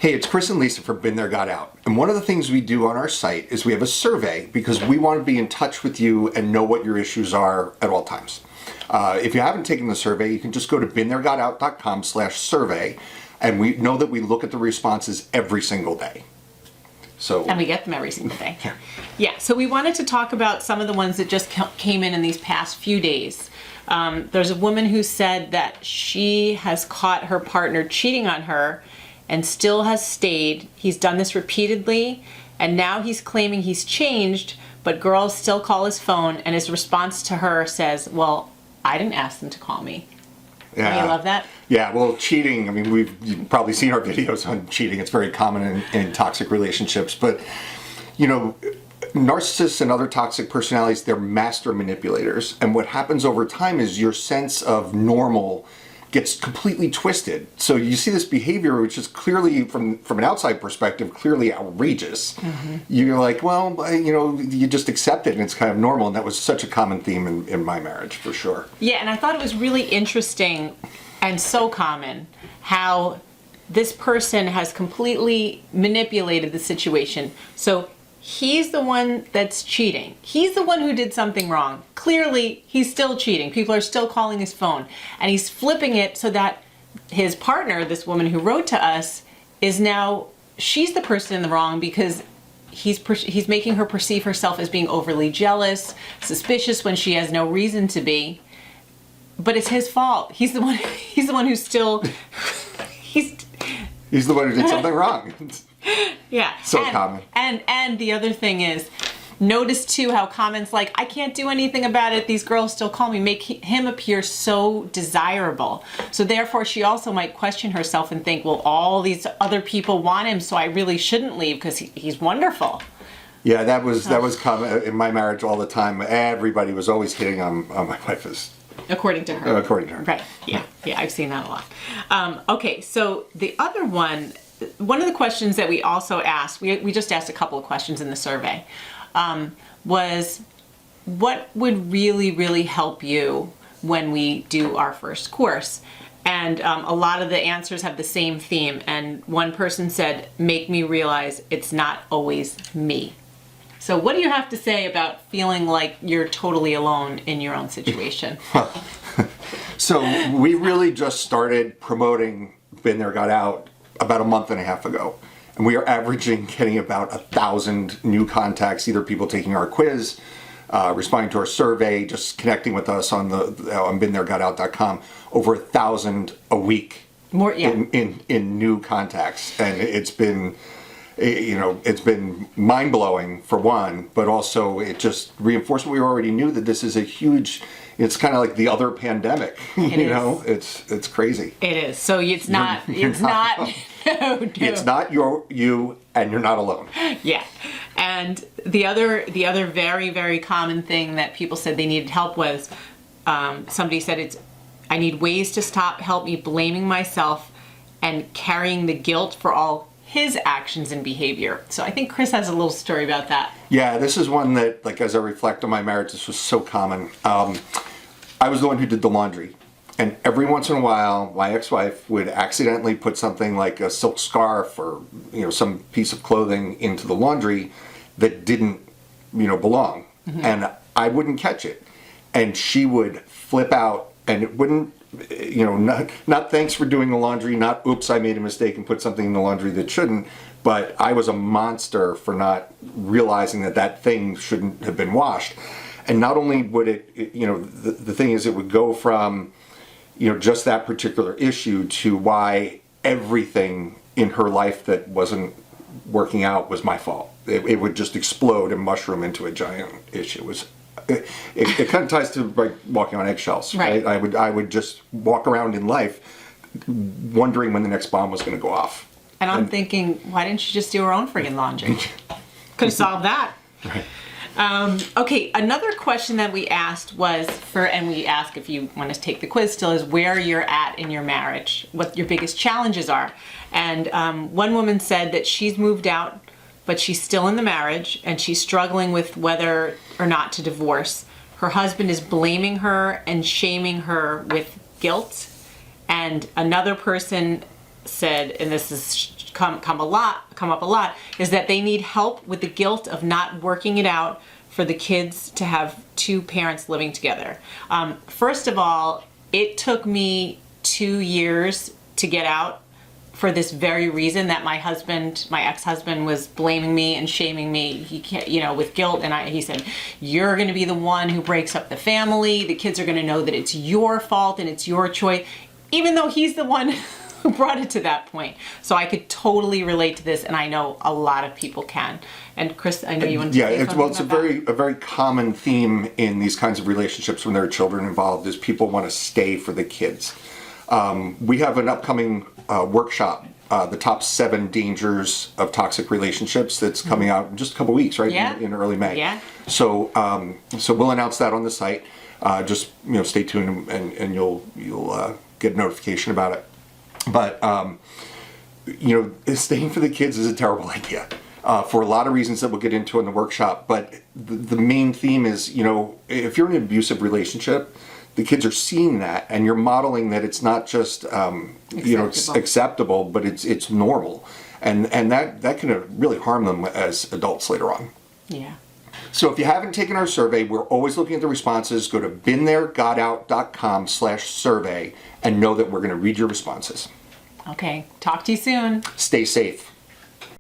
Hey, it's Chris and Lisa from Been There, Got Out. And one of the things we do on our site is we have a survey because we want to be in touch with you and know what your issues are at all times. If you haven't taken the survey, you can just go to BeenThereGotOut.com/survey, and we know that we look at the responses every single day. So, and we get them every single day. Yeah, so we wanted to talk about some of the ones that just came in these past few days. There's a woman who said that she has caught her partner cheating on her and still has stayed. He's done this repeatedly, and now he's claiming he's changed, but girls still call his phone, and his response to her says, well, I didn't ask them to call me. yeah. You love that? Yeah, well, cheating, I mean, you've probably seen our videos on cheating. It's very common in toxic relationships. But, you know, narcissists and other toxic personalities, they're master manipulators. And what happens over time is your sense of normal gets completely twisted. So you see this behavior, which is clearly, from an outside perspective, clearly outrageous. Mm-hmm. You're like, well, you know, you just accept it and it's kind of normal. And that was such a common theme in my marriage, for sure. Yeah, and I thought it was really interesting and so common how this person has completely manipulated the situation. So he's the one that's cheating. He's the one who did something wrong. Clearly, he's still cheating. People are still calling his phone. And he's flipping it so that his partner, this woman who wrote to us, is now, she's the person in the wrong because he's making her perceive herself as being overly jealous, suspicious when she has no reason to be. But it's his fault. He's the one who's still, he's the one who did something wrong. Yeah. So common. And the other thing is, notice too how comments like, I can't do anything about it, these girls still call me, make him appear so desirable. So therefore she also might question herself and think, well, all these other people want him, so I really shouldn't leave because he's wonderful. Yeah, that was common in my marriage all the time. Everybody was always hitting on my wife. According to her. According to her. Right. Yeah, I've seen that a lot. Okay, so the other one of the questions that we also asked, we just asked a couple of questions in the survey, was what would really, really help you when we do our first course? And a lot of the answers have the same theme. And one person said, make me realize it's not always me. So what do you have to say about feeling like you're totally alone in your own situation? So we really just started promoting Been There, Got Out about a month and a half ago. And we are averaging getting about 1,000 new contacts, either people taking our quiz, responding to our survey, just connecting with us on BeenThereGotOut.com, over 1,000 a week. More, yeah. in new contacts. And it's been mind-blowing for one, but also it just reinforced what we already knew, that this is a huge, it's kind of like the other pandemic. It's crazy. It is. So it's not no. It's not you and you're not alone. Yeah. And the other very, very common thing that people said they needed help with, somebody said I need ways to help me blaming myself and carrying the guilt for all his actions and behavior. So I think Chris has a little story about that. Yeah, this is one that, like, as I reflect on my marriage, this was so common. I was the one who did the laundry. And every once in a while, my ex-wife would accidentally put something like a silk scarf or, some piece of clothing into the laundry that didn't, belong. Mm-hmm. And I wouldn't catch it. And she would flip out, and it wouldn't, not thanks for doing the laundry, not oops, I made a mistake and put something in the laundry that shouldn't, but I was a monster for not realizing that thing shouldn't have been washed. And not only would the thing is, it would go from, just that particular issue to why everything in her life that wasn't working out was my fault. It would just explode and mushroom into a giant issue. It kind of ties to like walking on eggshells, right? I would just walk around in life wondering when the next bomb was going to go off. And I'm thinking, why didn't she just do her own friggin' laundry? Could have solved that. Right. Okay, another question that we asked was and we ask if you want to take the quiz still, is where you're at in your marriage, what your biggest challenges are. And one woman said that she's moved out, but she's still in the marriage and she's struggling with whether or not to divorce. Her husband is blaming her and shaming her with guilt. And another person said, and this has come up a lot, is that they need help with the guilt of not working it out for the kids to have two parents living together. First of all, it took me 2 years to get out for this very reason, that my ex-husband was blaming me and shaming me. He can't, with guilt. And he said, you're going to be the one who breaks up the family. The kids are going to know that it's your fault and it's your choice, even though he's the one who brought it to that point. So I could totally relate to this, and I know a lot of people can. And Chris, I know you want to say something it's about a very common theme in these kinds of relationships when there are children involved, is people want to stay for the kids. We have an upcoming workshop, the top 7 dangers of toxic relationships, that's coming out in just a couple weeks, right? Yeah. In early May. Yeah. So we'll announce that on the site. Just stay tuned, and you'll get a notification about it. But staying for the kids is a terrible idea for a lot of reasons that we'll get into in the workshop. But the main theme is, if you're in an abusive relationship, the kids are seeing that, and you're modeling that it's not just it's acceptable, but it's normal, and that can really harm them as adults later on. Yeah. So if you haven't taken our survey, we're always looking at the responses. Go to beenthere.gotout.com/survey and know that we're going to read your responses. Okay. Talk to you soon. Stay safe.